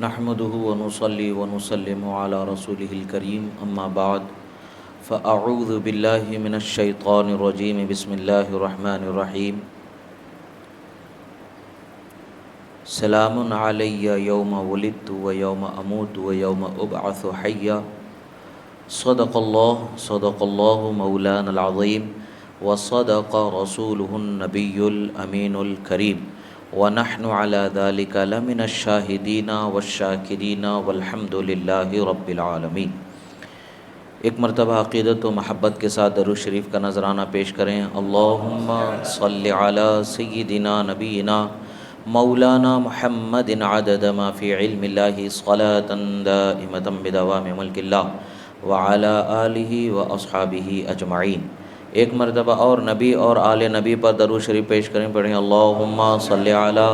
نحمده ونصلي ونسلم على رسوله الكريم اما بعد فاعوذ بالله من الشيطان الرجيم بسم الله الرحمن الرحيم سلام علی یوم ولدت ویوم اموت ویوم ابعث حیا صدق اللہ مولانا العظیم وصدق رسوله النبی الامین الکریم ونحن على ذلك لمن الشاہدین والشاکرین والحمد للہ رب العالمین۔ ایک مرتبہ عقیدت و محبت کے ساتھ درود شریف کا نذرانہ پیش کریں۔ اللہم صل علی سیدنا نبینا مولانا محمد عدد ما فی علم اللہ صلاة دائمة بدوام ملک اللہ وعلی آلہ واصحابہ اجمعین۔ ایک مرتبہ اور نبی اور آل نبی پر درود شریف پیش کریں، پڑھیں اللہم صلی علی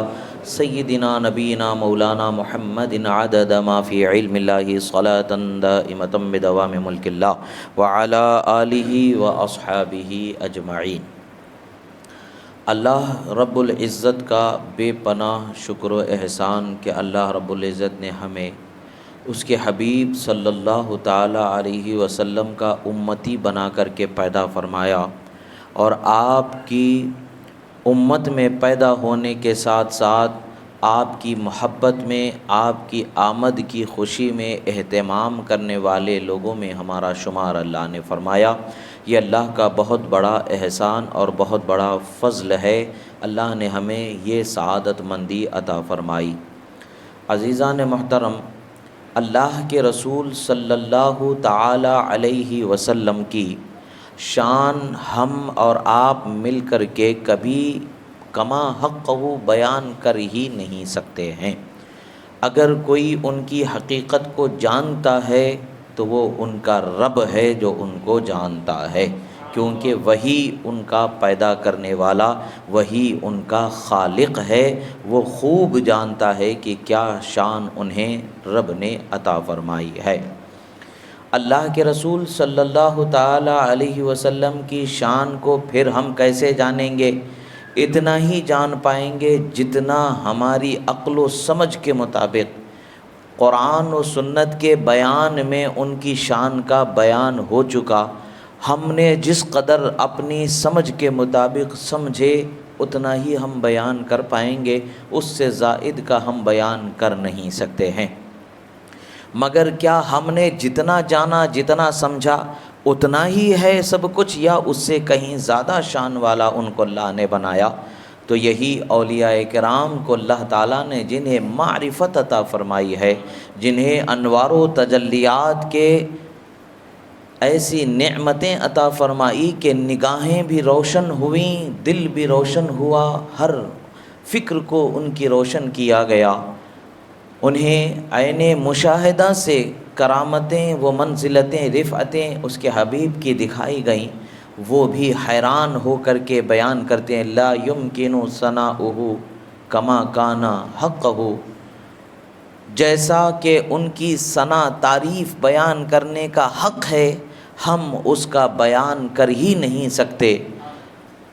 سیدنا نبینا مولانا محمد عدد ما فی علم اللہ صلاة دائمة بدوام ملک اللہ وعلی آلہ واصحابہ اجمعین۔ اللہ رب العزت کا بے پناہ شکر و احسان کہ اللہ رب العزت نے ہمیں اس کے حبیب صلی اللہ تعالیٰ علیہ وسلم کا امتی بنا کر کے پیدا فرمایا، اور آپ کی امت میں پیدا ہونے کے ساتھ ساتھ آپ کی محبت میں، آپ کی آمد کی خوشی میں اہتمام کرنے والے لوگوں میں ہمارا شمار اللہ نے فرمایا۔ یہ اللہ کا بہت بڑا احسان اور بہت بڑا فضل ہے، اللہ نے ہمیں یہ سعادت مندی عطا فرمائی۔ عزیزان محترم، اللہ کے رسول صلی اللہ تعالی علیہ وسلم کی شان ہم اور آپ مل کر کے کبھی کما حق وہ بیان کر ہی نہیں سکتے ہیں۔ اگر کوئی ان کی حقیقت کو جانتا ہے تو وہ ان کا رب ہے جو ان کو جانتا ہے، کیونکہ وہی ان کا پیدا کرنے والا، وہی ان کا خالق ہے۔ وہ خوب جانتا ہے کہ کیا شان انہیں رب نے عطا فرمائی ہے۔ اللہ کے رسول صلی اللہ تعالی علیہ وسلم کی شان کو پھر ہم کیسے جانیں گے؟ اتنا ہی جان پائیں گے جتنا ہماری عقل و سمجھ کے مطابق قرآن و سنت کے بیان میں ان کی شان کا بیان ہو چکا۔ ہم نے جس قدر اپنی سمجھ کے مطابق سمجھے اتنا ہی ہم بیان کر پائیں گے، اس سے زائد کا ہم بیان کر نہیں سکتے ہیں۔ مگر کیا ہم نے جتنا جانا، جتنا سمجھا اتنا ہی ہے سب کچھ، یا اس سے کہیں زیادہ شان والا ان کو اللہ نے بنایا؟ تو یہی اولیاء کرام کو اللہ تعالیٰ نے جنہیں معرفت عطا فرمائی ہے، جنہیں انوار و تجلیات کے ایسی نعمتیں عطا فرمائی کہ نگاہیں بھی روشن ہوئیں، دل بھی روشن ہوا، ہر فکر کو ان کی روشن کیا گیا۔ انہیں عین مشاہدہ سے کرامتیں و منزلتیں، رفعتیں اس کے حبیب کی دکھائی گئیں۔ وہ بھی حیران ہو کر کے بیان کرتے ہیں لا یمکن ثناؤہ کما کان حقہ، جیسا کہ ان کی ثنا تعریف بیان کرنے کا حق ہے ہم اس کا بیان کر ہی نہیں سکتے۔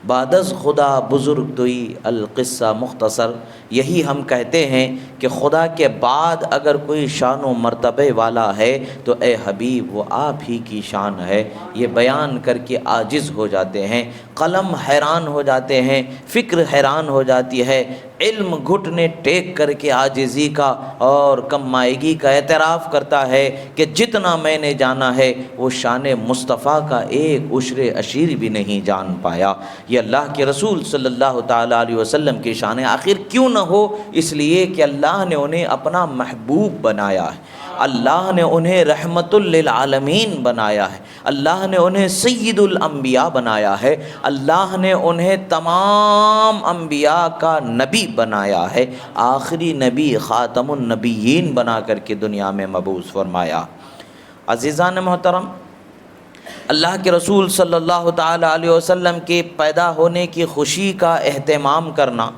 بعد از خدا بزرگ دوئی القصہ مختصر، یہی ہم کہتے ہیں کہ خدا کے بعد اگر کوئی شان و مرتبے والا ہے تو اے حبیب وہ آپ ہی کی شان ہے۔ یہ بیان کر کے عاجز ہو جاتے ہیں، قلم حیران ہو جاتے ہیں، فکر حیران ہو جاتی ہے، علم گھٹنے ٹیک کر کے عاجزی کا اور کم مائگی کا اعتراف کرتا ہے کہ جتنا میں نے جانا ہے وہ شان مصطفیٰ کا ایک عشر عشیر بھی نہیں جان پایا۔ یہ اللہ کے رسول صلی اللہ تعالیٰ علیہ وسلم کی شان ہے۔ آخر کیوں نہ ہو؟ اس لیے کہ اللہ نے انہیں اپنا محبوب بنایا ہے، اللہ نے انہیں رحمت للعالمین بنایا ہے، اللہ نے انہیں سید الانبیاء بنایا ہے، اللہ نے انہیں تمام انبیاء کا نبی بنایا ہے، آخری نبی خاتم النبیین بنا کر کے دنیا میں مبعوث فرمایا۔ عزیزان محترم، اللہ کے رسول صلی اللہ تعالیٰ علیہ وسلم کے پیدا ہونے کی خوشی کا اہتمام کرنا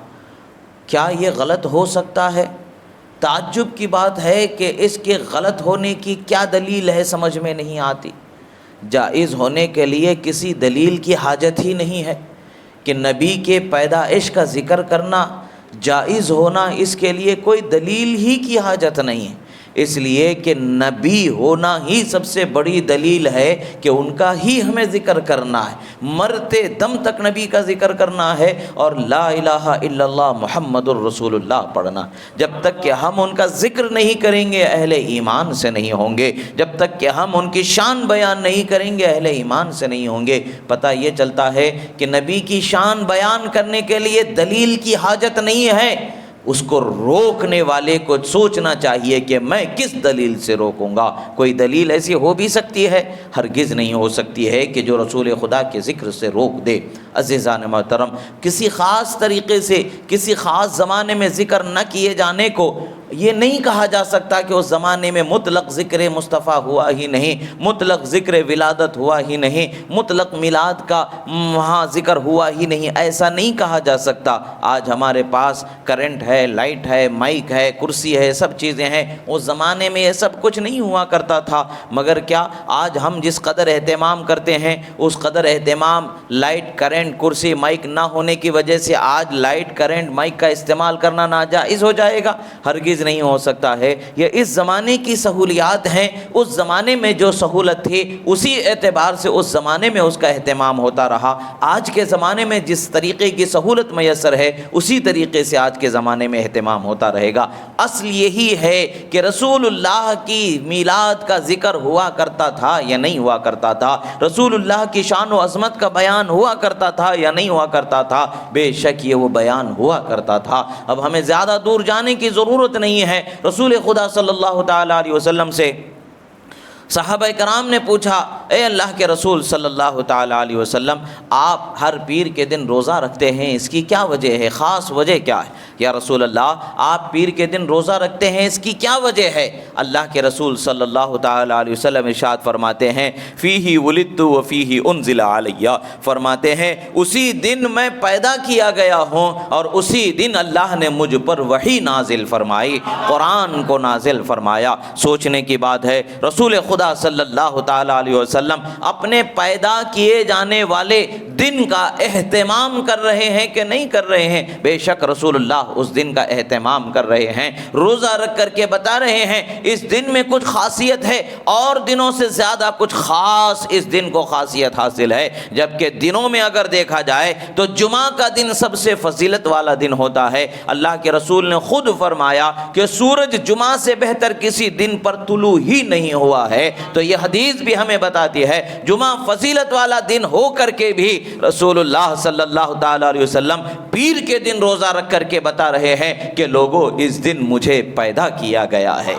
کیا یہ غلط ہو سکتا ہے؟ تعجب کی بات ہے کہ اس کے غلط ہونے کی کیا دلیل ہے سمجھ میں نہیں آتی۔ جائز ہونے کے لیے کسی دلیل کی حاجت ہی نہیں ہے کہ نبی کے پیدائش کا ذکر کرنا جائز ہونا اس کے لیے کوئی دلیل ہی کی حاجت نہیں ہے، اس لیے کہ نبی ہونا ہی سب سے بڑی دلیل ہے کہ ان کا ہی ہمیں ذکر کرنا ہے، مرتے دم تک نبی کا ذکر کرنا ہے، اور لا الہ الا اللہ محمد الرسول اللہ پڑھنا۔ جب تک کہ ہم ان کا ذکر نہیں کریں گے اہل ایمان سے نہیں ہوں گے، جب تک کہ ہم ان کی شان بیان نہیں کریں گے اہل ایمان سے نہیں ہوں گے۔ پتہ یہ چلتا ہے کہ نبی کی شان بیان کرنے کے لیے دلیل کی حاجت نہیں ہے، اس کو روکنے والے کو سوچنا چاہیے کہ میں کس دلیل سے روکوں گا۔ کوئی دلیل ایسی ہو بھی سکتی ہے؟ ہرگز نہیں ہو سکتی ہے کہ جو رسول خدا کے ذکر سے روک دے۔ عزیزان محترم، کسی خاص طریقے سے کسی خاص زمانے میں ذکر نہ کیے جانے کو یہ نہیں کہا جا سکتا کہ اس زمانے میں مطلق ذکر مصطفیٰ ہوا ہی نہیں، مطلق ذکر ولادت ہوا ہی نہیں، مطلق میلاد کا وہاں ذکر ہوا ہی نہیں، ایسا نہیں کہا جا سکتا۔ آج ہمارے پاس کرنٹ ہے، لائٹ ہے، مائک ہے، کرسی ہے، سب چیزیں ہیں، اس زمانے میں یہ سب کچھ نہیں ہوا کرتا تھا۔ مگر کیا آج ہم جس قدر اہتمام کرتے ہیں اس قدر اہتمام لائٹ، کرنٹ، کرسی، مائک نہ ہونے کی وجہ سے آج لائٹ، کرنٹ، مائک کا استعمال کرنا ناجائز ہو جائے گا؟ ہرگز نہیں ہو سکتا ہے۔ یہ اس زمانے کی سہولیات ہیں، اس زمانے میں جو سہولت تھی اسی اعتبار سے اس زمانے میں اس کا اہتمام ہوتا رہا۔ آج کے زمانے میں جس طریقے کی سہولت میسر ہے اسی طریقے سے آج کے زمانے میں اہتمام ہوتا رہے گا۔ اصل یہی ہے کہ رسول اللہ کی میلاد کا ذکر ہوا کرتا تھا یا نہیں ہوا کرتا تھا، رسول اللہ کی شان و عظمت کا بیان ہوا کرتا تھا یا نہیں ہوا کرتا تھا؟ بے شک یہ وہ بیان ہوا کرتا تھا۔ اب ہمیں زیادہ دور جانے کی ضرورت نہیں ہے۔ رسول خدا صلی اللہ تعالی علیہ وسلم سے صحابہ کرام نے پوچھا، اے اللہ کے رسول صلی اللہ تعالی علیہ وسلم، آپ ہر پیر کے دن روزہ رکھتے ہیں، اس کی کیا وجہ ہے؟ خاص وجہ کیا ہے؟ یا رسول اللہ، آپ پیر کے دن روزہ رکھتے ہیں، اس کی کیا وجہ ہے؟ اللہ کے رسول صلی اللہ تعالی علیہ وسلم ارشاد فرماتے ہیں، فیہ ولدت و فیہ انزل علیہ، فرماتے ہیں اسی دن میں پیدا کیا گیا ہوں اور اسی دن اللہ نے مجھ پر وحی نازل فرمائی، قرآن کو نازل فرمایا۔ سوچنے کی بات ہے، رسول خدا صلی اللہ تعالی علیہ وسلم اپنے پیدا کیے جانے والے دن کا اہتمام کر رہے ہیں کہ نہیں کر رہے ہیں؟ بے شک رسول اللہ اس دن کا اہتمام کر رہے ہیں، روزہ رکھ کر کے بتا رہے ہیں اس دن میں کچھ خاصیت ہے، اور دنوں سے زیادہ کچھ خاص اس دن کو خاصیت حاصل ہے۔ جبکہ دنوں میں اگر دیکھا جائے تو جمعہ کا دن سب سے فضیلت والا دن ہوتا ہے۔ اللہ کے رسول نے خود فرمایا کہ سورج جمعہ سے بہتر کسی دن پر طلوع ہی نہیں ہوا ہے، تو یہ حدیث بھی ہمیں بتاتی ہے جمعہ فضیلت والا دن ہو کر کے بھی رسول اللہ صلی اللہ تعالی علیہ وسلم پیر کے دن روزہ رکھ کر کے بتا رہے ہیں کہ لوگوں اس دن مجھے پیدا کیا گیا ہے۔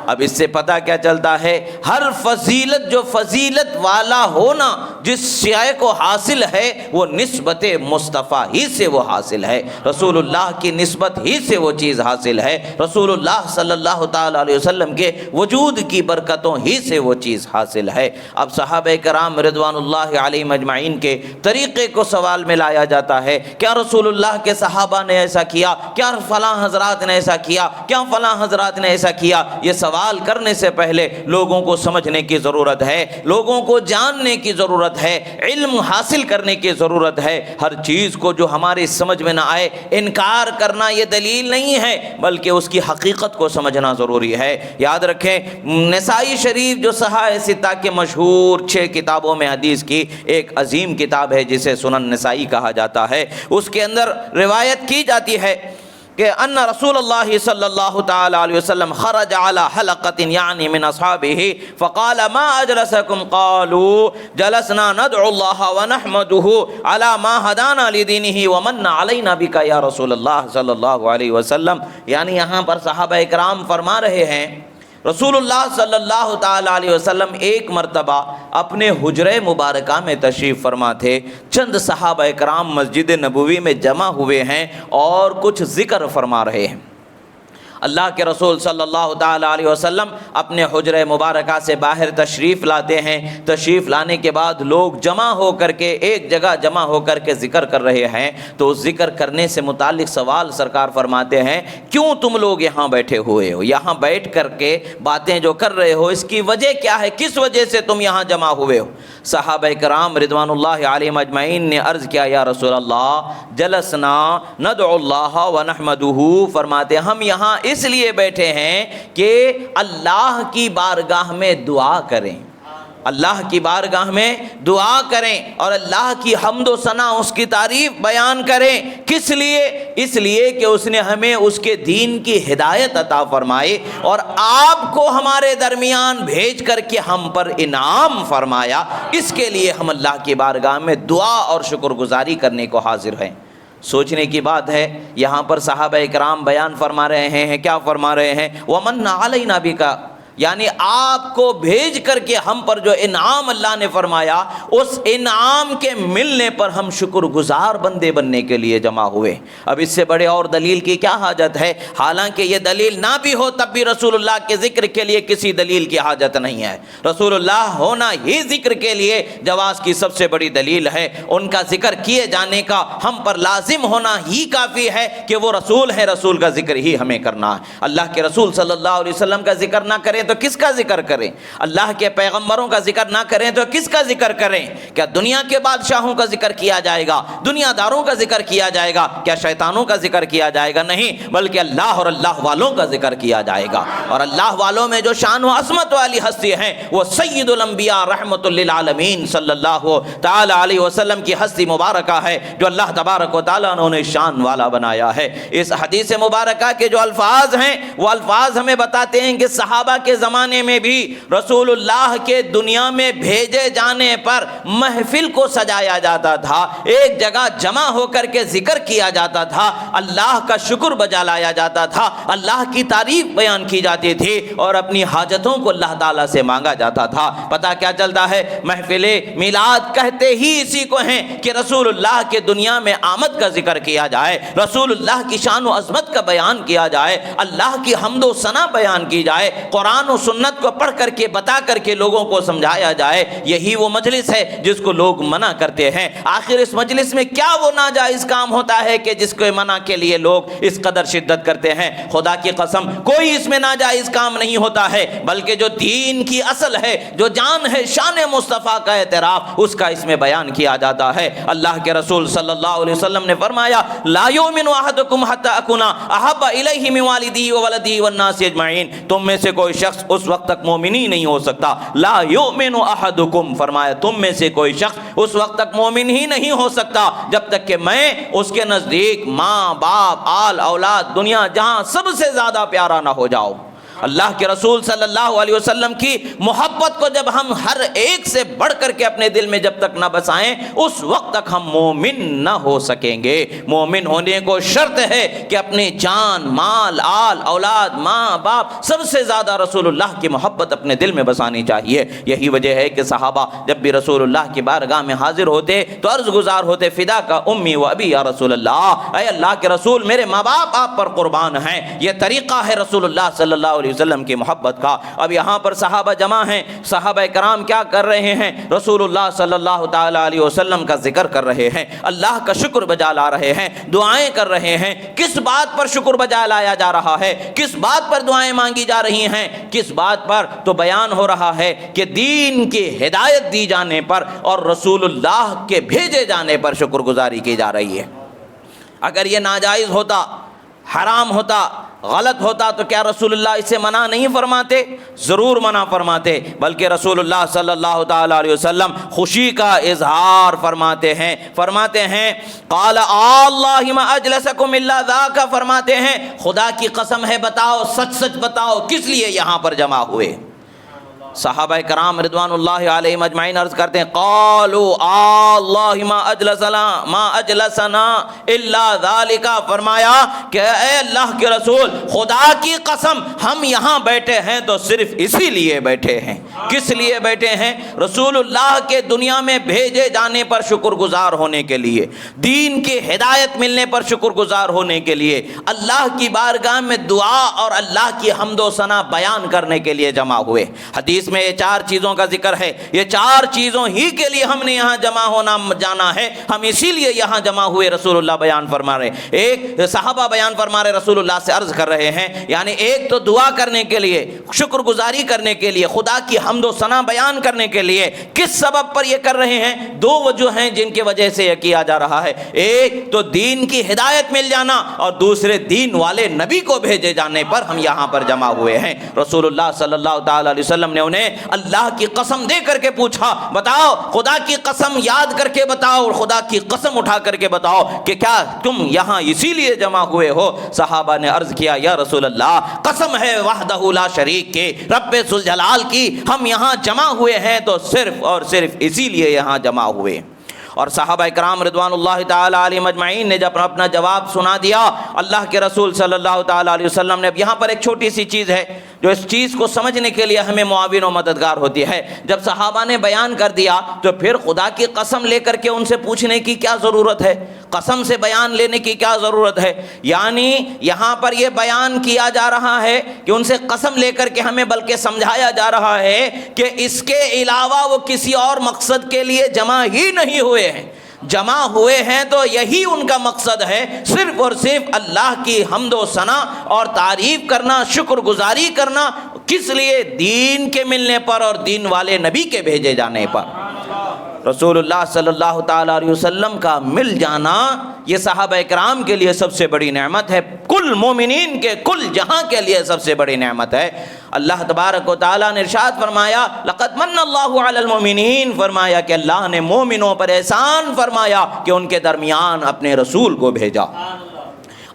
اب اس سے پتہ کیا چلتا ہے؟ ہر فضیلت جو فضیلت والا ہونا جس شے کو حاصل ہے وہ نسبت مصطفیٰ ہی سے وہ حاصل ہے، رسول اللہ کی نسبت ہی سے وہ چیز حاصل ہے، رسول اللہ صلی اللہ تعالی علیہ وسلم کے وجود کی برکتوں ہی سے وہ چیز حاصل ہے۔ اب صحابہ کرام رضوان اللہ علیہم اجمعین کے طریقے کو سوال میں لایا جاتا ہے، کیا رسول اللہ کے صحابہ نے ایسا کیا؟ کیا فلاں حضرات نے ایسا کیا؟ کیا فلاں حضرات نے ایسا کیا؟ یہ سوال کرنے سے پہلے لوگوں کو سمجھنے کی ضرورت ہے، لوگوں کو جاننے کی ضرورت ہے، علم حاصل کرنے کی ضرورت ہے۔ ہر چیز کو جو ہماری سمجھ میں نہ آئے انکار کرنا یہ دلیل نہیں ہے، بلکہ اس کی حقیقت کو سمجھنا ضروری ہے۔ یاد رکھیں، نسائی شریف جو صحاح ستہ کے مشہور 6 کتابوں میں حدیث کی ایک عظیم کتاب ہے جسے سنن نسائی کہا جاتا ہے، اس کے اندر روایت کی جاتی ہے کہ ان رسول اللہ صلی اللہ تعالی علیہ وسلم خرج علی حلقۃ یعنی من اصحابہ فقال ما اجلسکم قالوا جلسنا ندعو اللہ ونحمده علی ما هدانا لدینہ ومن علینا بک یا رسول اللہ صلی اللہ علیہ وسلم۔ یعنی یہاں پر صحابہ اکرام فرما رہے ہیں رسول اللہ صلی اللہ تعالی علیہ وسلم ایک مرتبہ اپنے حجرہ مبارکہ میں تشریف فرما تھے، چند صحابہ کرام مسجد نبوی میں جمع ہوئے ہیں اور کچھ ذکر فرما رہے ہیں۔ اللہ کے رسول صلی اللہ تعالیٰ علیہ وسلم اپنے حجرہ مبارکہ سے باہر تشریف لاتے ہیں. تشریف لانے کے بعد لوگ جمع ہو کر کے ایک جگہ جمع ہو کر کے ذکر کر رہے ہیں. تو اس ذکر کرنے سے متعلق سوال سرکار فرماتے ہیں کیوں تم لوگ یہاں بیٹھے ہوئے ہو, یہاں بیٹھ کر کے باتیں جو کر رہے ہو اس کی وجہ کیا ہے, کس وجہ سے تم یہاں جمع ہوئے ہو؟ صحابہ کرام رضوان اللہ علیہم اجمعین نے عرض کیا یا رسول اللہ جلسنا ندعو اللہ ونحمدہ. فرماتے ہم یہاں اس لیے بیٹھے ہیں کہ اللہ کی بارگاہ میں دعا کریں, اللہ کی بارگاہ میں دعا کریں اور اللہ کی حمد و ثنا اس کی تعریف بیان کریں. کس لیے؟ اس لیے کہ اس نے ہمیں اس کے دین کی ہدایت عطا فرمائی اور آپ کو ہمارے درمیان بھیج کر کے ہم پر انعام فرمایا. اس کے لیے ہم اللہ کی بارگاہ میں دعا اور شکر گزاری کرنے کو حاضر ہیں. سوچنے کی بات ہے, یہاں پر صحابہ اکرام بیان فرما رہے ہیں, کیا فرما رہے ہیں؟ وَمَنَّ عَلَيْنَا بِكَ, یعنی آپ کو بھیج کر کے ہم پر جو انعام اللہ نے فرمایا اس انعام کے ملنے پر ہم شکر گزار بندے بننے کے لیے جمع ہوئے. اب اس سے بڑے اور دلیل کی کیا حاجت ہے؟ حالانکہ یہ دلیل نہ بھی ہو تب بھی رسول اللہ کے ذکر کے لیے کسی دلیل کی حاجت نہیں ہے. رسول اللہ ہونا ہی ذکر کے لیے جواز کی سب سے بڑی دلیل ہے. ان کا ذکر کیے جانے کا ہم پر لازم ہونا ہی کافی ہے کہ وہ رسول ہیں, رسول کا ذکر ہی ہمیں کرنا ہے. اللہ کے رسول صلی اللہ علیہ وسلم کا ذکر نہ کریں تو کس کا ذکر کریں؟ اللہ کے پیغمبروں کا ذکر نہ کریں تو کس کا ذکر کریں؟ کیا دنیا کے بادشاہوں کا ذکر کیا جائے گا, دنیا داروں کا ذکر کیا جائے گا, کیا شیطانوں کا ذکر کیا جائے گا؟ نہیں, بلکہ اللہ اور اللہ والوں کا ذکر کیا جائے گا. اور اللہ والوں میں جو شان و عظمت والی ہستی ہیں وہ سید الانبیاء رحمت للعالمین صلی اللہ تعالی علیہ وسلم کی ہستی مبارکہ ہے جو اللہ تبارک و تعالیٰ نے شان والا بنایا ہے. اس حدیث مبارکہ کے جو الفاظ ہیں وہ الفاظ ہمیں بتاتے ہیں کہ صحابہ کے زمانے میں بھی رسول اللہ کے دنیا میں بھیجے جانے پر محفل کو سجایا جاتا تھا, ایک جگہ جمع ہو کر کے ذکر کیا جاتا تھا, اللہ کا شکر بجا لایا جاتا تھا, اللہ کی تعریف بیان کی جاتی تھی اور اپنی حاجتوں کو اللہ تعالیٰ سے مانگا جاتا تھا. پتہ کیا چلتا ہے؟ محفل میلاد کہتے ہی اسی کو ہیں کہ رسول اللہ کے دنیا میں آمد کا ذکر کیا جائے, رسول اللہ کی شان و عظمت کا بیان کیا جائے, اللہ کی حمد و ثنا بیان کی جائے, قرآن و سنت کو پڑھ کر کے بتا کر کے لوگوں کو سمجھایا جائے. یہی وہ مجلس ہے جس کو لوگ منع کرتے ہیں. آخر اس مجلس میں کیا وہ ناجائز کام ہوتا ہے کہ جس کو منع کے لیے لوگ اس قدر شدت کرتے ہیں؟ خدا کی قسم کوئی اس میں ناجائز کام نہیں ہوتا ہے, بلکہ جو دین کی اصل ہے, جو جان ہے, شان مصطفیٰ کا اعتراف, اس کا اس میں بیان کیا جاتا ہے. اللہ کے رسول صلی اللہ علیہ وسلم نے فرمایا لا یؤمن احدکم حتی اکون احب الیہ من والدی وولدی والناس اجمعین, تم میں سے کوئی شخص اس وقت تک مومن ہی نہیں ہو سکتا. لا یؤمن احدکم, فرمایا تم میں سے کوئی شخص اس وقت تک مومن ہی نہیں ہو سکتا جب تک کہ میں اس کے نزدیک ماں باپ آل اولاد دنیا جہاں سب سے زیادہ پیارا نہ ہو جاؤ. اللہ کے رسول صلی اللہ علیہ وسلم کی محبت کو جب ہم ہر ایک سے بڑھ کر کے اپنے دل میں جب تک نہ بسائیں اس وقت تک ہم مومن نہ ہو سکیں گے. مومن ہونے کو شرط ہے کہ اپنی جان مال آل اولاد ماں باپ سب سے زیادہ رسول اللہ کی محبت اپنے دل میں بسانی چاہیے. یہی وجہ ہے کہ صحابہ جب بھی رسول اللہ کی بارگاہ میں حاضر ہوتے تو عرض گزار ہوتے فدا کا امی و ابی یا رسول اللہ, اے اللہ کے رسول میرے ماں باپ آپ پر قربان ہیں. یہ طریقہ ہے رسول اللہ صلی اللہ علیہ وسلم کی محبت کا. اب یہاں پر صحابہ جمع ہیں, صحابہ کرام کیا کر رہے ہیں؟ رسول اللہ صلی اللہ تعالی علیہ وسلم کا ذکر کر رہے ہیں, اللہ کا شکر بجا لا رہے ہیں, دعائیں کر رہے ہیں. کس بات پر شکر بجا لایا جا رہا ہے؟ کس بات پر دعائیں مانگی جا رہی ہیں؟ کس بات پر؟ تو بیان ہو رہا ہے کہ دین کی ہدایت دی جانے پر اور رسول اللہ کے بھیجے جانے پر شکر گزاری کی جا رہی ہے. اگر یہ ناجائز ہوتا, حرام ہوتا, غلط ہوتا تو کیا رسول اللہ اسے منع نہیں فرماتے؟ ضرور منع فرماتے, بلکہ رسول اللہ صلی اللہ تعالی علیہ وسلم خوشی کا اظہار فرماتے ہیں قال اللہ ما اجلسکم الا ذاک, فرماتے ہیں خدا کی قسم ہے بتاؤ, سچ سچ بتاؤ کس لیے یہاں پر جمع ہوئے؟ صحابہ کرام رضوان اللہ علیہم اجمعین عرض کرتے ہیں قالوا اللہ ما اجلسنا الا ذالک، فرمایا کہ اے اللہ کے رسول خدا کی قسم ہم یہاں بیٹھے ہیں تو صرف اسی لیے بیٹھے ہیں۔ کس لیے بیٹھے ہیں؟ رسول اللہ کے دنیا میں بھیجے جانے پر شکر گزار ہونے کے لیے، دین کی ہدایت ملنے پر شکر گزار ہونے کے لیے، اللہ کی بارگاہ میں دعا اور اللہ کی حمد و ثنا بیان کرنے کے لیے جمع ہوئے۔ حدیث میں یہ 4 چیزوں کا ذکر ہے، یہ 4 چیزوں ہی کے لیے ہم نے یہاں جمع ہونا جانا ہے، ہم اسی لیے یہاں جمع ہوئے۔ رسول اللہ بیان فرما رہے، ایک صحابہ بیان فرما رہے، رسول اللہ سے عرض کر رہے ہیں، یعنی ایک تو دعا کرنے کے لیے، شکر گزاری کرنے کے لیے، خدا کی حمد و ثنا بیان کرنے کے لیے۔ کس سبب پر یہ کر رہے ہیں؟ 2 وجہ ہیں جن کی وجہ سے یہ کیا جا رہا ہے، ایک تو دین کی ہدایت مل جانا، اور دوسرے دین والے نبی کو بھیجے جانے پر ہم یہاں پر جمع ہوئے ہیں۔ رسول اللہ صلی اللہ تعالی علیہ وسلم نے انہیں اللہ کی قسم دے کر کے پوچھا، بتاؤ خدا کی قسم یاد کر کے بتاؤ اور خدا کی قسم اٹھا کر کے بتاؤ کہ کیا تم یہاں اسی لیے جمع ہوئے ہو؟ صحابہ نے عرض کیا یا رسول اللہ قسم ہے وحدہ لا شریک کے، رب ذوالجلال کی، ہم یہاں جمع ہوئے ہیں تو صرف اور صرف اسی لیے یہاں جمع ہوئے۔ اور صحابہ کرام رضوان اللہ تعالی علیہم اجمعین نے جب اپنا جواب سنا دیا، اللہ کے رسول صلی اللہ تعالی علیہ وسلم نے، اب یہاں پر ایک چھوٹی سی چیز ہے جو اس چیز کو سمجھنے کے لیے ہمیں معاون و مددگار ہوتی ہے۔ جب صحابہ نے بیان کر دیا تو پھر خدا کی قسم لے کر کے ان سے پوچھنے کی کیا ضرورت ہے؟ قسم سے بیان لینے کی کیا ضرورت ہے؟ یعنی یہاں پر یہ بیان کیا جا رہا ہے کہ ان سے قسم لے کر کے ہمیں بلکہ سمجھایا جا رہا ہے کہ اس کے علاوہ وہ کسی اور مقصد کے لیے جمع ہی نہیں ہوئے ہیں، جمع ہوئے ہیں تو یہی ان کا مقصد ہے، صرف اور صرف اللہ کی حمد و ثنا اور تعریف کرنا، شکر گزاری کرنا۔ کس لیے؟ دین کے ملنے پر اور دین والے نبی کے بھیجے جانے پر۔ رسول اللہ صلی اللہ تعالی علیہ وسلم کا مل جانا یہ صحابہ کرام کے لیے سب سے بڑی نعمت ہے، کل مومنین کے، کل جہاں کے لیے سب سے بڑی نعمت ہے۔ اللہ تبارک و تعالیٰ نے ارشاد فرمایا لقد من اللہ علی المؤمنین، فرمایا کہ اللہ نے مومنوں پر احسان فرمایا کہ ان کے درمیان اپنے رسول کو بھیجا۔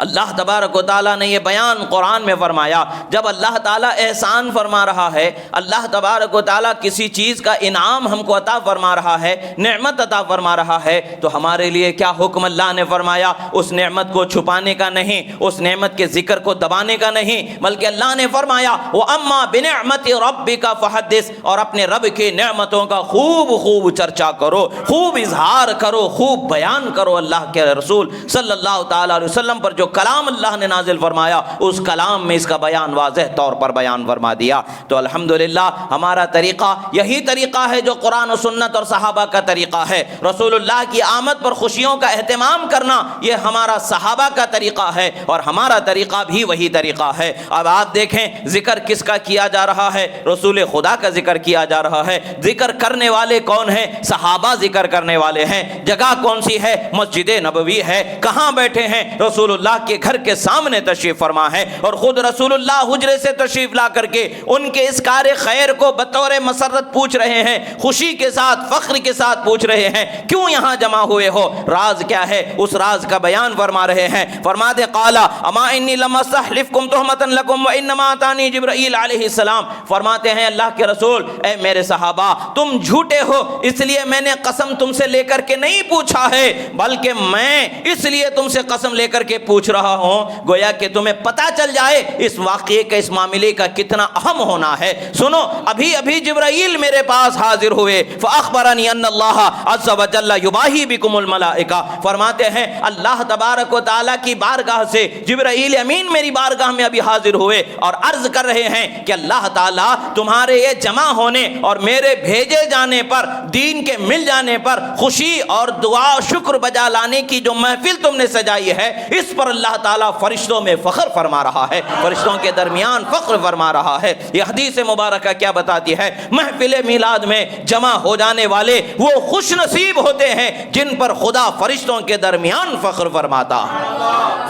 اللہ تبارک و تعالیٰ نے یہ بیان قرآن میں فرمایا، جب اللہ تعالیٰ احسان فرما رہا ہے، اللہ تبارک و تعالیٰ کسی چیز کا انعام ہم کو عطا فرما رہا ہے، نعمت عطا فرما رہا ہے، تو ہمارے لیے کیا حکم اللہ نے فرمایا؟ اس نعمت کو چھپانے کا نہیں، اس نعمت کے ذکر کو دبانے کا نہیں، بلکہ اللہ نے فرمایا وَأَمَّا بِنِعْمَةِ رَبِّكَ فَحَدِّثْ، اور اپنے رب کی نعمتوں کا خوب خوب چرچا کرو، خوب اظہار کرو، خوب بیان کرو۔ اللہ کے رسول صلی اللہ تعالیٰ علیہ وسلم پر جو کلام اللہ نے نازل فرمایا، اس کلام میں اس کا بیان واضح طور پر بیان فرما دیا۔ تو الحمدللہ ہمارا طریقہ یہی طریقہ ہے جو قرآن و سنت اور صحابہ کا طریقہ ہے۔ رسول اللہ کی آمد پر خوشیوں کا اہتمام کرنا یہ ہمارا صحابہ کا طریقہ ہے، اور ہمارا طریقہ بھی وہی طریقہ ہے۔ اب آپ دیکھیں ذکر کس کا کیا جا رہا ہے؟ رسول خدا کا ذکر کیا جا رہا ہے۔ ذکر کرنے والے کون ہیں؟ صحابہ ذکر کرنے والے ہیں۔ جگہ کون سی ہے؟ مسجد نبوی ہے۔ کہاں بیٹھے ہیں؟ رسول اللہ کے گھر کے سامنے تشریف فرما ہے، اور خود رسول اللہ حجرے سے تشریف لا کر کے ان کے اس کار خیر کو بطور مسرت پوچھ رہے ہیں، خوشی کے ساتھ، فخر کے ساتھ پوچھ رہے ہیں کیوں یہاں جمع ہوئے ہو؟ راز کیا ہے؟ اس راز کا بیان فرما رہے ہیں۔ فرماتے قالا اما انی لم استحلفکم تہمتا لکم وانما اتانی جبرائیل علیہ السلام، فرماتے ہیں اللہ کے رسول اے میرے صحابہ تم جھوٹے ہو، اس لیے میں نے قسم تم سے لے کر کے نہیں پوچھا ہے، بلکہ میں اس لیے تم سے قسم لے کر کے پوچھ رہا ہوں گویا کہ تمہیں پتہ چل جائے اس واقعے کا، اس معاملے کا کتنا اہم ہونا ہے۔ سنو، ابھی ابھی جبرائیل میرے پاس حاضر ہوئے، فاخبرنی ان اللہ عز وجل یباہی بکم الملائکہ، فرماتے ہیں اللہ تبارک و تعالیٰ کی بارگاہ سے جبرائیل امین میری بارگاہ میں ابھی حاضر ہوئے اور عرض کر رہے ہیں کہ اللہ تعالیٰ تمہارے یہ جمع ہونے اور میرے بھیجے جانے پر، دین کے مل جانے پر خوشی اور دعا شکر بجا لانے کی جو محفل تم نے سجائی ہے، اس پر اللہ تعالیٰ فرشتوں میں فخر فرما رہا ہے، فرشتوں کے درمیان فخر فرما رہا ہے۔ یہ حدیث مبارکہ کیا بتاتی ہے؟ محفل میلاد میں جمع ہو جانے والے وہ خوش نصیب ہوتے ہیں جن پر خدا فرشتوں کے درمیان فخر فرماتا۔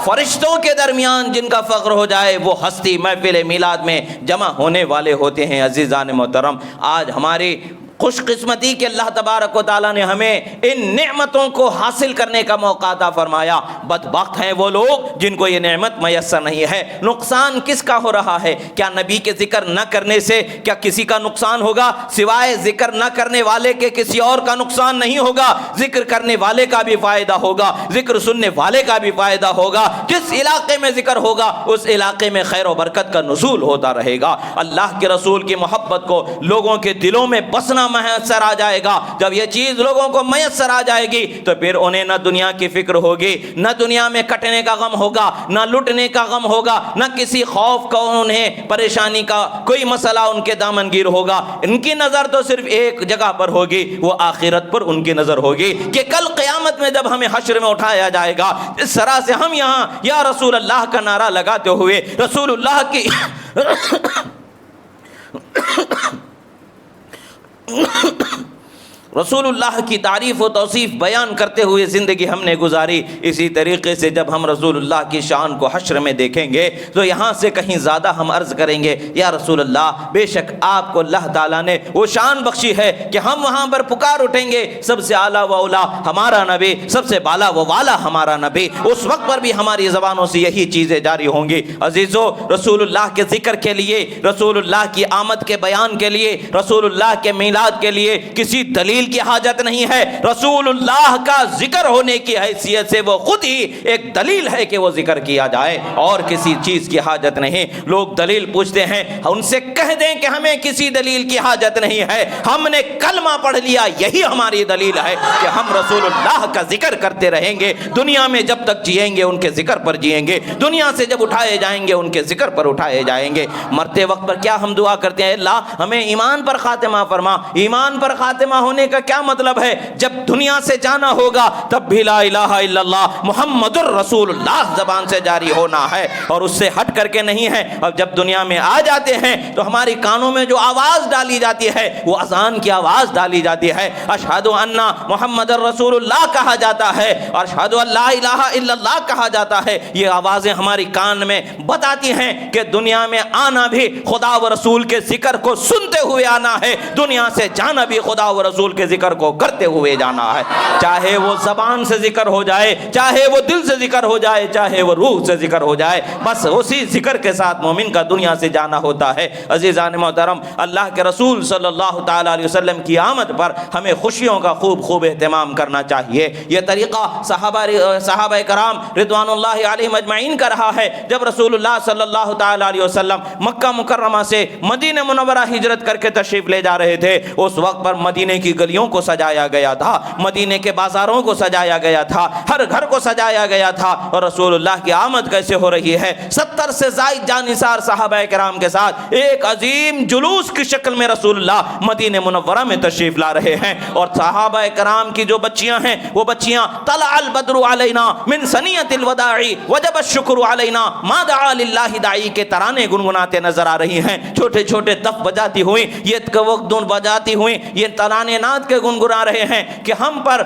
فرشتوں کے درمیان جن کا فخر ہو جائے وہ ہستی محفل میلاد میں جمع ہونے والے ہوتے ہیں۔ عزیزان محترم، آج ہماری خوش قسمتی کہ اللہ تبارک و تعالیٰ نے ہمیں ان نعمتوں کو حاصل کرنے کا موقع عطا فرمایا۔ بدبخت ہیں وہ لوگ جن کو یہ نعمت میسر نہیں ہے۔ نقصان کس کا ہو رہا ہے؟ کیا نبی کے ذکر نہ کرنے سے کیا کسی کا نقصان ہوگا؟ سوائے ذکر نہ کرنے والے کے کسی اور کا نقصان نہیں ہوگا۔ ذکر کرنے والے کا بھی فائدہ ہوگا، ذکر سننے والے کا بھی فائدہ ہوگا۔ جس علاقے میں ذکر ہوگا اس علاقے میں خیر و برکت کا نزول ہوتا رہے گا۔ اللہ کے رسول کی محبت کو لوگوں کے دلوں میں بسنا میسر آ جائے گا۔ جب یہ چیز لوگوں کو میسر آ جائے گی تو پھر انہیں نہ دنیا کی فکر ہوگی، نہ دنیا میں کٹنے کا غم ہوگا، نہ لٹنے کا غم ہوگا، نہ کسی خوف کا انہیں پریشانی کا کوئی مسئلہ ان کے دامنگیر ہوگا۔ ان کی نظر تو صرف ایک جگہ پر ہوگی، وہ آخرت پر ان کی نظر ہوگی کہ کل قیامت میں جب ہمیں حشر میں اٹھایا جائے گا، اس طرح سے ہم یہاں یا رسول اللہ کا نعرہ لگاتے ہوئے رسول اللہ کی رسول اللہ کی تعریف و توصیف بیان کرتے ہوئے زندگی ہم نے گزاری۔ اسی طریقے سے جب ہم رسول اللہ کی شان کو حشر میں دیکھیں گے تو یہاں سے کہیں زیادہ ہم عرض کریں گے یا رسول اللہ بے شک آپ کو اللہ تعالیٰ نے وہ شان بخشی ہے کہ ہم وہاں پر پکار اٹھیں گے سب سے اعلیٰ و اولا ہمارا نبی، سب سے بالا و والا ہمارا نبی۔ اس وقت پر بھی ہماری زبانوں سے یہی چیزیں جاری ہوں گی۔ عزیزو، رسول اللہ کے ذکر کے لیے، رسول اللہ کی آمد کے بیان کے لیے، رسول اللہ کے میلاد کے لیے کسی دلیل کی حاجت نہیں ہے۔ رسول اللہ کا ذکر ہونے کی حیثیت سے وہ خود ہی ایک دلیل ہے کہ وہ ذکر کیا جائے، اور کسی چیز کی حاجت نہیں۔ لوگ دلیل پوچھتے ہیں، ان سے کہہ دیں کہ ہمیں کسی دلیل کی حاجت نہیں ہے، ہم نے کلمہ پڑھ لیا، یہی ہماری دلیل ہے کہ ہم رسول اللہ کا ذکر کرتے رہیں گے۔ دنیا میں جب تک جئیں گے ان کے ذکر پر جئیں گے، دنیا سے جب اٹھائے جائیں گے ان کے ذکر پر اٹھائے جائیں گے۔ مرتے وقت پر کیا ہم دعا کرتے ہیں؟ اللہ ہمیں ایمان پر خاتمہ فرما۔ ایمان پر خاتمہ ہونے کا کیا مطلب ہے؟ جب دنیا سے جانا ہوگا تب بھی لا الہ الا اللہ محمد الرسول اللہ زبان سے جاری ہونا ہے، اور اس سے ہٹ کر کے نہیں ہے۔ اور جب دنیا میں آ جاتے ہیں تو ہماری کانوں میں جو آواز ڈالی جاتی ہے وہ اذان کی آواز ڈالی جاتی ہے۔ اشہد ان محمد الرسول اللہ کہا جاتا ہے اور اشہد ان لا الہ الا اللہ کہا جاتا ہے۔ یہ آوازیں ہماری کان میں بتاتی ہیں کہ دنیا میں آنا بھی خدا و رسول کے ذکر کو سنتے ہوئے آنا ہے، دنیا سے جانا بھی خدا و رسول کے ذکر کو کرتے ہوئے جانا ہے۔ چاہے وہ زبان سے ذکر ہو جائے، چاہے وہ دل سے ذکر ہو جائے، چاہے وہ روح سے ذکر ہو جائے، بس اسی ذکر کے ساتھ مومن کا دنیا سے جانا ہوتا ہے۔ عزیزان محترم، اللہ کے رسول صلی اللہ تعالیٰ علیہ وسلم کی آمد پر ہمیں خوشیوں کا خوب اہتمام کرنا چاہیے۔ یہ طریقہ صحابہ کرام رضوان اللہ علیہم اجمعین کا رہا ہے۔ جب رسول اللہ صلی اللہ تعالیٰ علیہ وسلم مکہ مکرمہ سے مدینہ منورہ ہجرت کر کے تشریف لے جا رہے تھے، اس وقت پر مدینے کی گلیوں کو سجایا گیا تھا، مدینے کے بازاروں کو سجایا گیا تھا، ہر گھر کو سجایا گیا تھا۔ اور رسول اللہ کی آمد کیسے ہو رہی ہے؟ 70 سے زائد جانثار صحابہ کرام کے ساتھ ایک عظیم جلوس کی شکل میں رسول اللہ مدینہ منورہ میں تشریف لا رہے ہیں۔ اور صحابہ کرام کی جو بچیاں ہیں وہ بچیاں طلع البدر علینا من ثنیۃ الوداع وجب الشکر علینا ما دعا للہ داعی کے ترانے گنگناتے نظر آ رہی ہیں۔ چھوٹے چھوٹے دف بجاتی ہوئی، یہ دون بجاتی ہوئی، یہ ترانے نعت کے گنگنا رہے ہیں کہ ہم پر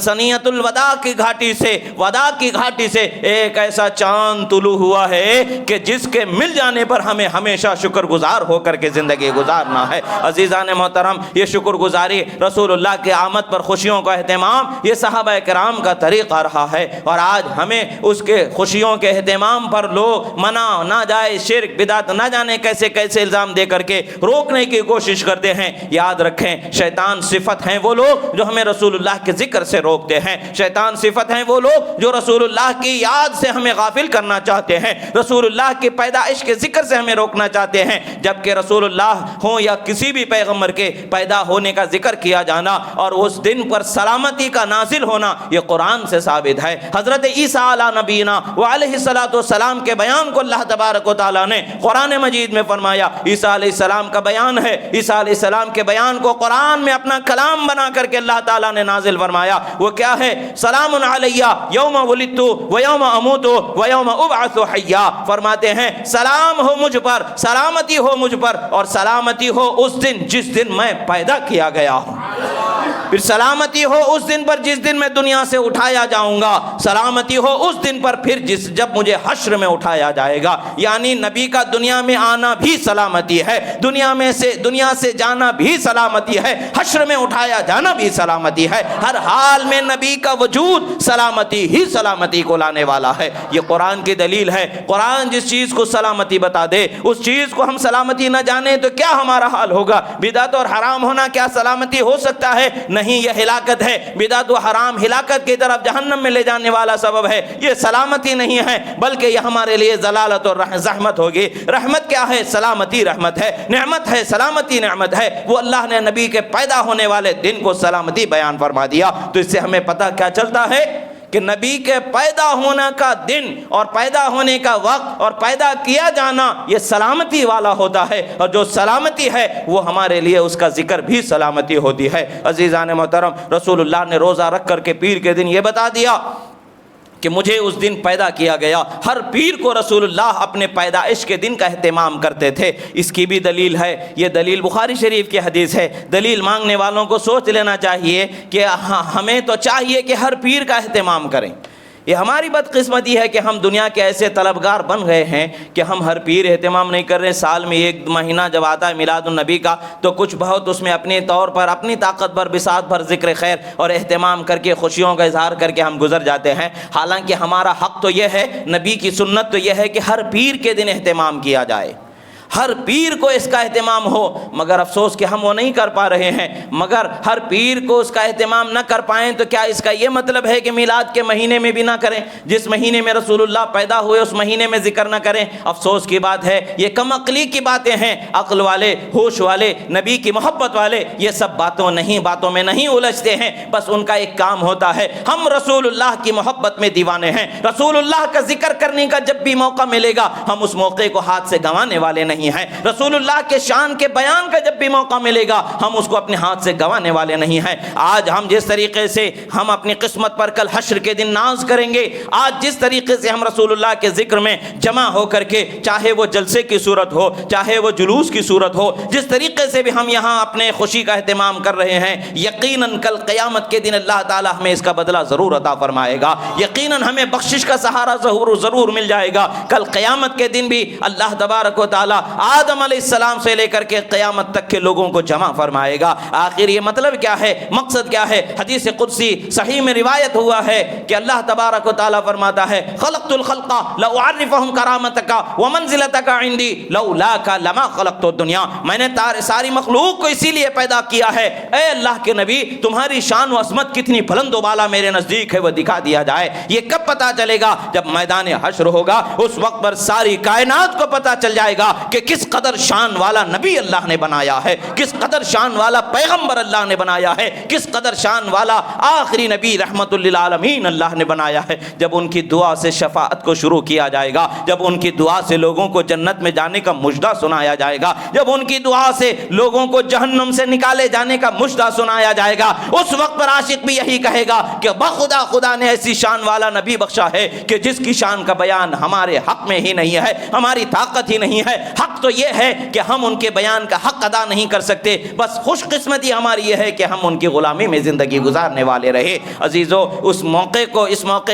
ثنیۃ الوداع کی گھاٹی سے، ودا کی گھاٹی سے ایک ایسا چاند طلوع ہوا ہے کہ جس کے مل جانے پر ہمیں ہمیشہ شکر گزار ہو کر کے زندگی گزارنا ہے۔ عزیزان محترم، یہ شکر گزاری، رسول اللہ کے آمد پر خوشیوں کا اہتمام، یہ صحابہ کرام کا طریقہ رہا ہے، اور آج ہمیں اس کے خوشیوں کے اہتمام پر لوگ منع نہ جائے، شرک بدعت نہ جانے کیسے کیسے الزام دے کر کے روکنے کی کوشش کرتے ہیں۔ یاد رکھیں، شیطان صفت ہیں وہ لوگ جو ہمیں رسول اللہ کے ذکر سے روکتے ہیں، شیطان صفت ہیں وہ لوگ جو رسول اللہ کی یاد سے ہمیں غافل کرنا چاہتے ہیں، رسول اللہ کی پیدائش کے ذکر سے ہمیں روکنا چاہتے ہیں، جبکہ رسول اللہ ہوں یا کسی بھی پیغمبر کے پیدا ہونے کا ذکر کیا جانا اور اس دن پر سلامتی کا نازل ہونا یہ قرآن سے ثابت ہے۔ حضرت عیسیٰ علیہ نبینا وعلیہ السلام کے بیان کو اللہ تبارک و تعالیٰ نے قرآن مجید میں فرمایا۔ عیسیٰ علیہ السلام کا بیان ہے، عیسیٰ علیہ السلام کے بیان کو قرآن میں اپنا کلام بنا کر کے اللہ تعالیٰ نے نازل فرمایا۔ وہ کیا ہے؟ سلام علیہ یوم ولدت و یوم اموت و یوم ابعث حیا۔ فرماتے ہیں سلام ہو مجھ پر، سلامتی ہو مجھ پر، اور سلامتی ہو اس دن جس دن میں پیدا کیا گیا ہوں۔ پھر سلامتی ہو اس دن پر جس دن میں دنیا سے اٹھایا جاؤں گا، سلامتی ہو اس دن پر پھر جب مجھے حشر میں اٹھایا جائے گا۔ یعنی نبی کا دنیا میں آنا بھی سلامتی ہے، دنیا سے جانا بھی سلامتی ہے، حشر میں اٹھایا جانا بھی سلامتی ہے۔ ہر حال میں نبی کا وجود سلامتی ہی سلامتی کو لانے والا ہے۔ یہ قرآن کی دلیل ہے۔ قرآن جس چیز کو سلامتی بتا دے، اس چیز کو ہم سلامتی نہ جانے تو کیا ہمارا حال ہوگا؟ بدعت اور حرام ہونا کیا سلامتی ہو سکتا ہے؟ نہیں، یہ ہلاکت ہے۔ بدعت و حرام ہلاکت کی طرف جہنم میں لے جانے والا سبب ہے، یہ سلامتی نہیں ہے، بلکہ یہ ہمارے لیے ضلالت اور زحمت ہوگی۔ رحمت کیا ہے؟ سلامتی رحمت ہے، نعمت ہے، سلامتی نعمت ہے۔ وہ اللہ نے نبی کے پیدا ہونے والے دن کو سلامتی بیان فرما دیا۔ تو اس سے ہمیں پتہ کیا چلتا ہے کہ نبی کے پیدا ہونے کا دن اور پیدا ہونے کا وقت اور پیدا کیا جانا یہ سلامتی والا ہوتا ہے، اور جو سلامتی ہے وہ ہمارے لیے اس کا ذکر بھی سلامتی ہوتی ہے۔ عزیزان محترم، رسول اللہ نے روزہ رکھ کر کے پیر کے دن یہ بتا دیا کہ مجھے اس دن پیدا کیا گیا۔ ہر پیر کو رسول اللہ اپنے پیدائش کے دن کا اہتمام کرتے تھے۔ اس کی بھی دلیل ہے، یہ دلیل بخاری شریف کی حدیث ہے۔ دلیل مانگنے والوں کو سوچ لینا چاہیے کہ ہمیں تو چاہیے کہ ہر پیر کا اہتمام کریں۔ یہ ہماری بدقسمتی ہے کہ ہم دنیا کے ایسے طلبگار بن گئے ہیں کہ ہم ہر پیر اہتمام نہیں کر رہے۔ سال میں ایک مہینہ جب آتا ہے میلاد النبی کا تو کچھ بہت اس میں اپنے طور پر اپنی طاقت پر بساط بھر ذکر خیر اور اہتمام کر کے خوشیوں کا اظہار کر کے ہم گزر جاتے ہیں۔ حالانکہ ہمارا حق تو یہ ہے، نبی کی سنت تو یہ ہے کہ ہر پیر کے دن اہتمام کیا جائے، ہر پیر کو اس کا اہتمام ہو۔ مگر افسوس کہ ہم وہ نہیں کر پا رہے ہیں۔ مگر ہر پیر کو اس کا اہتمام نہ کر پائیں تو کیا اس کا یہ مطلب ہے کہ میلاد کے مہینے میں بھی نہ کریں؟ جس مہینے میں رسول اللہ پیدا ہوئے اس مہینے میں ذکر نہ کریں؟ افسوس کی بات ہے، یہ کم عقلی کی باتیں ہیں۔ عقل والے، ہوش والے، نبی کی محبت والے یہ سب باتوں میں نہیں الجھتے ہیں۔ بس ان کا ایک کام ہوتا ہے، ہم رسول اللہ کی محبت میں دیوانے ہیں، رسول اللہ کا ذکر کرنے کا جب بھی موقع ملے گا ہم اس موقع کو ہاتھ سے گنوانے والے نہیں ہیں۔ رسول اللہ کے شان کے بیان کا جب بھی موقع ملے گا ہم اس کو اپنے ہاتھ سے گنوانے والے نہیں ہیں۔ آج ہم جس طریقے سے ہم اپنی قسمت پر کل حشر کے دن ناز کریں گے، آج جس طریقے سے ہم رسول اللہ کے ذکر میں جمع ہو کر کے، چاہے وہ جلسے کی صورت ہو، چاہے وہ جلوس کی صورت ہو، جس طریقے سے بھی ہم یہاں اپنے خوشی کا اہتمام کر رہے ہیں، یقیناً کل قیامت کے دن اللہ تعالیٰ ہمیں اس کا بدلہ ضرور عطا فرمائے گا۔ یقیناً ہمیں بخشش کا سہارا ضرور مل جائے گا۔ کل قیامت کے دن بھی اللہ تبارک و تعالیٰ آدم علیہ السلام سے لے کر کے قیامت تک کے لوگوں کو جمع فرمائے گا۔ آخر یہ مطلب کیا ہے، مقصد کیا ہے؟ حدیث قدسی صحیح میں روایت ہوا ہے کہ اللہ تبارک و تعالیٰ فرماتا ہے خلقت الخلق لأعرفهم کرامتک ومنزلتک عندی لولاک لما خلقت الدنیا۔ میں نے ساری مخلوق کو اسی لیے پیدا کیا ہے اے اللہ کے نبی، تمہاری شان و عظمت کتنی بلند و بالا میرے نزدیک ہے وہ دکھا دیا جائے۔ یہ کب پتا چلے گا؟ جب میدان حشر ہوگا، اس وقت پر ساری کائنات کو پتا چل جائے گا کہ کس قدر شان والا نبی اللہ نے بنایا ہے، کس قدر شان والا پیغمبر اللہ نے بنایا ہے، کس قدر شان والا آخری نبی رحمت للعالمین اللہ نے بنایا ہے۔ جب ان کی دعا سے شفاعت کو شروع کیا جائے گا، جب ان کی دعا سے لوگوں کو جنت میں جانے کا مژدہ سنایا جائے گا، جب ان کی دعا سے لوگوں کو جہنم سے نکالے جانے کا مژدہ سنایا جائے گا، اس وقت پر عاشق بھی یہی کہے گا کہ بخدا خدا نے ایسی شان والا نبی بخشا ہے کہ جس کی شان کا بیان ہمارے حق میں ہی نہیں ہے، ہماری طاقت ہی نہیں ہے۔ حق تو یہ ہے کہ ہم ان کے بیان کا حق ادا نہیں کر سکتے، بس خوش قسمتی ہماری یہ ہے کہ ہم ان کی غلامی میں زندگی گزارنے والے رہے۔ عزیزو، اس موقع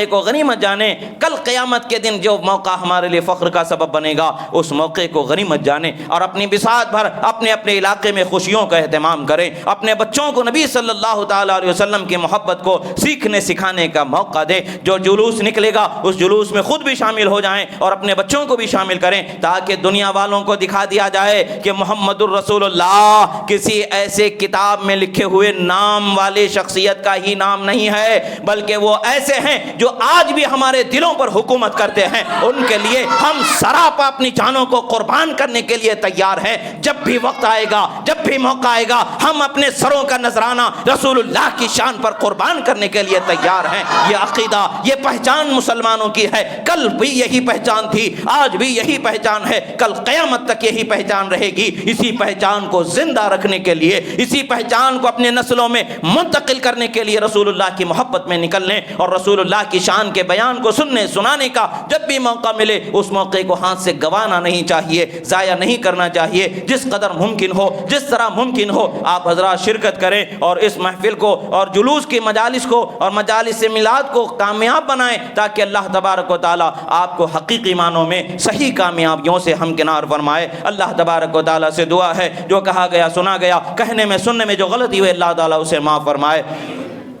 کو غنیمت جانیں۔ کل قیامت کے دن جو موقع ہمارے لیے فخر کا سبب بنے گا، اس موقع کو غنیمت جانیں اور اپنی بساط بھر اپنے علاقے میں خوشیوں کا اہتمام کریں۔ اپنے بچوں کو نبی صلی اللہ تعالیٰ علیہ وسلم کی محبت کو سیکھنے سکھانے کا موقع دیں۔ جو جلوس نکلے گا اس جلوس میں خود بھی شامل ہو جائیں اور اپنے بچوں کو بھی شامل کریں، تاکہ دنیا والوں کو دکھا دیا جائے کہ محمد الرسول اللہ کسی ایسے کتاب میں لکھے ہوئے نام والے شخصیت کا ہی نام نہیں ہے، بلکہ وہ ایسے ہیں جو آج بھی ہمارے دلوں پر حکومت کرتے ہیں۔ ان کے لیے ہم سراپا اپنی جانوں کو قربان کرنے کے لیے تیار ہیں۔ جب بھی وقت آئے گا، جب بھی موقع آئے گا، ہم اپنے سروں کا نذرانہ رسول اللہ کی شان پر قربان کرنے کے لیے تیار ہیں۔ یہ عقیدہ، یہ پہچان مسلمانوں کی ہے۔ کل بھی یہی پہچان تھی، آج بھی یہی پہچان ہے، کل قیامت قیامت تک یہی پہچان رہے گی۔ اسی پہچان کو زندہ رکھنے کے لیے، اسی پہچان کو اپنے نسلوں میں منتقل کرنے کے لیے رسول اللہ کی محبت میں نکلنے اور رسول اللہ کی شان کے بیان کو سننے سنانے کا جب بھی موقع ملے اس موقع کو ہاتھ سے گنوانا نہیں چاہیے، ضائع نہیں کرنا چاہیے۔ جس قدر ممکن ہو، جس طرح ممکن ہو، آپ حضرات شرکت کریں اور اس محفل کو اور جلوس کی مجالس کو اور مجالس میلاد کو کامیاب بنائیں، تاکہ اللہ تبارک و تعالیٰ آپ کو حقیقی معنوں میں صحیح کامیابیوں سے ہمکنار فرمائے۔ اللہ تبارک و تعالیٰ سے دعا ہے جو کہا گیا سنا گیا، کہنے میں سننے میں جو غلطی ہوئی اللہ تعالیٰ اسے معاف فرمائے۔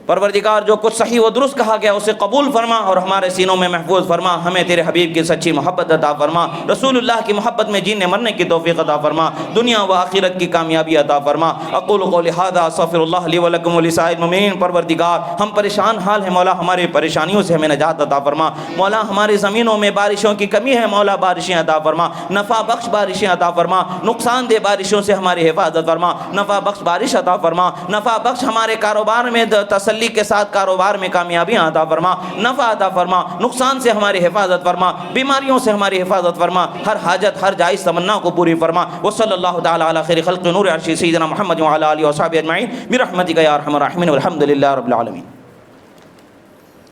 پروردگار جو کچھ صحیح و درست کہا گیا اسے قبول فرما اور ہمارے سینوں میں محفوظ فرما۔ ہمیں تیرے حبیب کی سچی محبت عطا فرما، رسول اللہ کی محبت میں جینے مرنے کی توفیق عطا فرما، دنیا و آخرت کی کامیابی عطا فرما۔ اقول قولی ھذا استغفر اللہ لی ولکم ولسائر المؤمنین۔ پروردگار ہم پریشان حال ہیں، مولا ہماری پریشانیوں سے ہمیں نجات عطا فرما۔ مولا ہماری زمینوں میں بارشوں کی کمی ہے، مولا بارشیں عطا فرما، نفع بخش بارشیں عطا فرما، نقصان دہ بارشوں سے ہماری حفاظت فرما، نفع بخش بارش عطا فرما، نفع بخش ہمارے کاروبار میں تسلی کے ساتھ کاروبار میں کامیابیاں عطا فرما، نفع عطا فرما، نقصان سے ہماری حفاظت فرما، بیماریوں سے ہماری حفاظت فرما، ہر حاجت ہر جائز تمنا کو پوری فرما۔ وصلی اللہ تعالی علی خیر خلق نور عرش سیدنا محمد وعلی آلہ وصحبہ اجمعین برحمتک یا ارحم الراحمین والحمد للہ رب العالمین۔